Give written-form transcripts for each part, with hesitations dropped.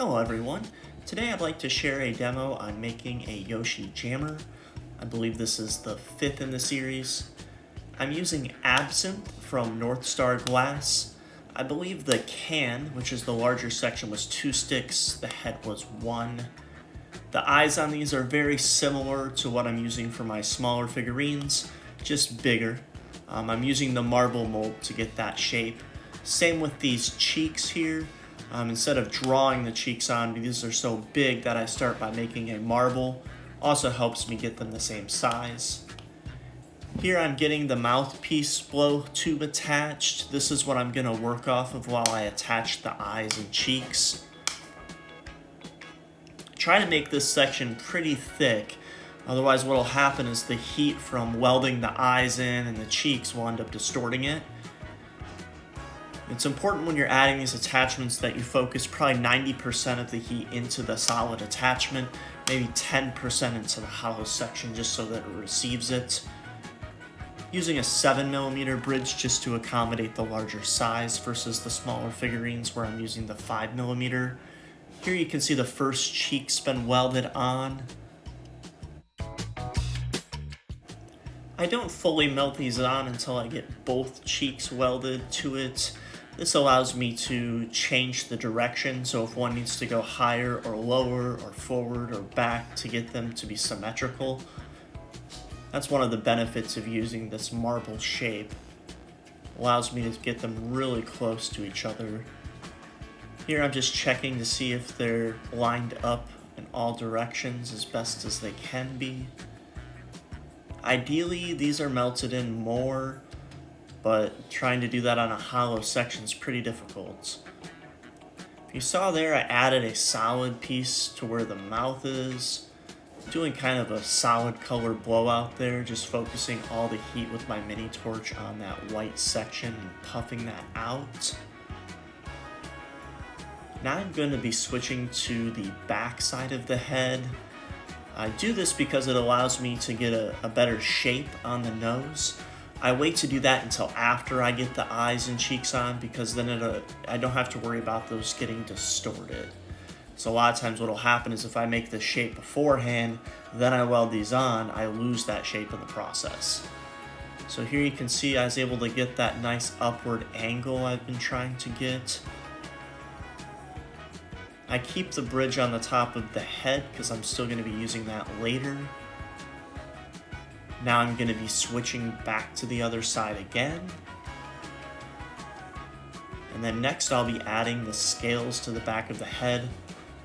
Hello everyone. Today I'd like to share a demo on making a Yoshi jammer. I believe this is the 5th in the series. I'm using Absinthe from North Star Glass. I believe the can, which is the larger section, was 2 sticks, the head was 1. The eyes on these are very similar to what I'm using for my smaller figurines, just bigger. I'm using the marble mold to get that shape. Same with these cheeks here. Instead of drawing the cheeks on, these are so big that I start by making a marble. Also helps me get them the same size. Here I'm getting the mouthpiece blow tube attached. This is what I'm going to work off of while I attach the eyes and cheeks. Try to make this section pretty thick, otherwise what will happen is the heat from welding the eyes in and the cheeks will end up distorting it. It's important when you're adding these attachments that you focus probably 90% of the heat into the solid attachment, maybe 10% into the hollow section just so that it receives it. Using a 7mm bridge just to accommodate the larger size versus the smaller figurines where I'm using the 5mm. Here you can see the first cheek's been welded on. I don't fully melt these on until I get both cheeks welded to it. This allows me to change the direction, so if one needs to go higher or lower or forward or back to get them to be symmetrical. That's one of the benefits of using this marble shape. Allows me to get them really close to each other. Here I'm just checking to see if they're lined up in all directions as best as they can be. Ideally, these are melted in more, but trying to do that on a hollow section is pretty difficult. If you saw there, I added a solid piece to where the mouth is, doing kind of a solid color blowout there, just focusing all the heat with my mini torch on that white section and puffing that out. Now I'm going to be switching to the back side of the head. I do this because it allows me to get a better shape on the nose. I wait to do that until after I get the eyes and cheeks on because then I don't have to worry about those getting distorted. So a lot of times what will happen is if I make the shape beforehand, then I weld these on, I lose that shape in the process. So here you can see I was able to get that nice upward angle I've been trying to get. I keep the bridge on the top of the head because I'm still going to be using that later. Now I'm going to be switching back to the other side again. And then next I'll be adding the scales to the back of the head.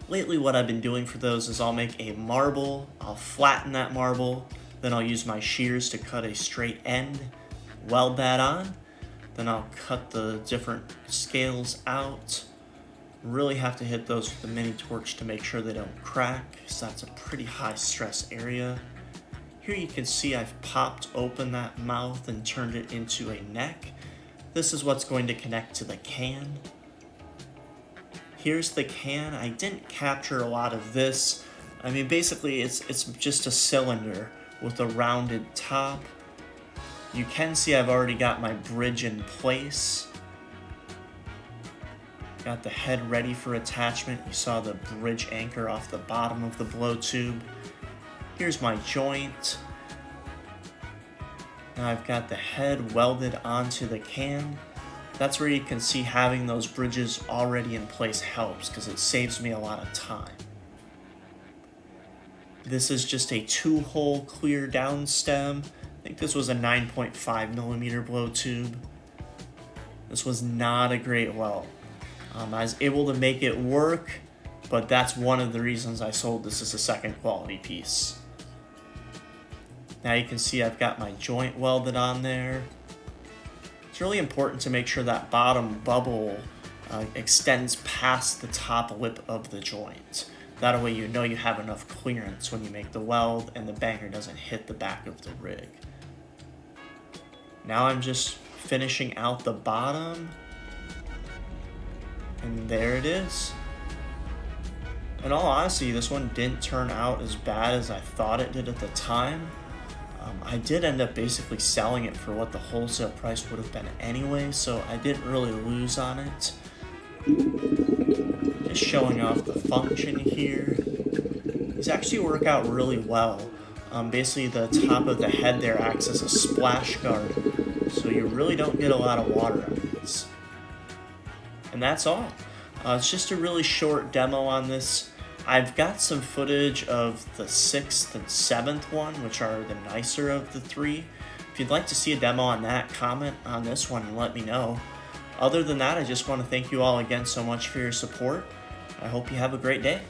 Lately what I've been doing for those is I'll make a marble, I'll flatten that marble, then I'll use my shears to cut a straight end, weld that on, then I'll cut the different scales out. Really have to hit those with the mini torch to make sure they don't crack, because that's a pretty high stress area. Here you can see I've popped open that mouth and turned it into a neck. This is what's going to connect to the can. Here's the can. I didn't capture a lot of this. I mean, basically it's just a cylinder with a rounded top. You can see I've already got my bridge in place. Got the head ready for attachment. You saw the bridge anchor off the bottom of the blow tube. Here's my joint. Now I've got the head welded onto the can. That's where you can see having those bridges already in place helps because it saves me a lot of time. This is just a 2-hole clear down stem. I think this was a 9.5mm blow tube. This was not a great weld. I was able to make it work, but that's one of the reasons I sold this as a second quality piece. Now you can see I've got my joint welded on there. It's really important to make sure that bottom bubble extends past the top lip of the joint. That way you know you have enough clearance when you make the weld and the banger doesn't hit the back of the rig. Now I'm just finishing out the bottom. And there it is. In all honesty, this one didn't turn out as bad as I thought it did at the time. I did end up basically selling it for what the wholesale price would have been anyway, so I didn't really lose on it. Just showing off the function here. These actually work out really well. Basically, the top of the head there acts as a splash guard, so you really don't get a lot of water out of this. And that's all. It's just a really short demo on this. I've got some footage of the 6th and 7th one, which are the nicer of the 3. If you'd like to see a demo on that, comment on this one and let me know. Other than that, I just want to thank you all again so much for your support. I hope you have a great day.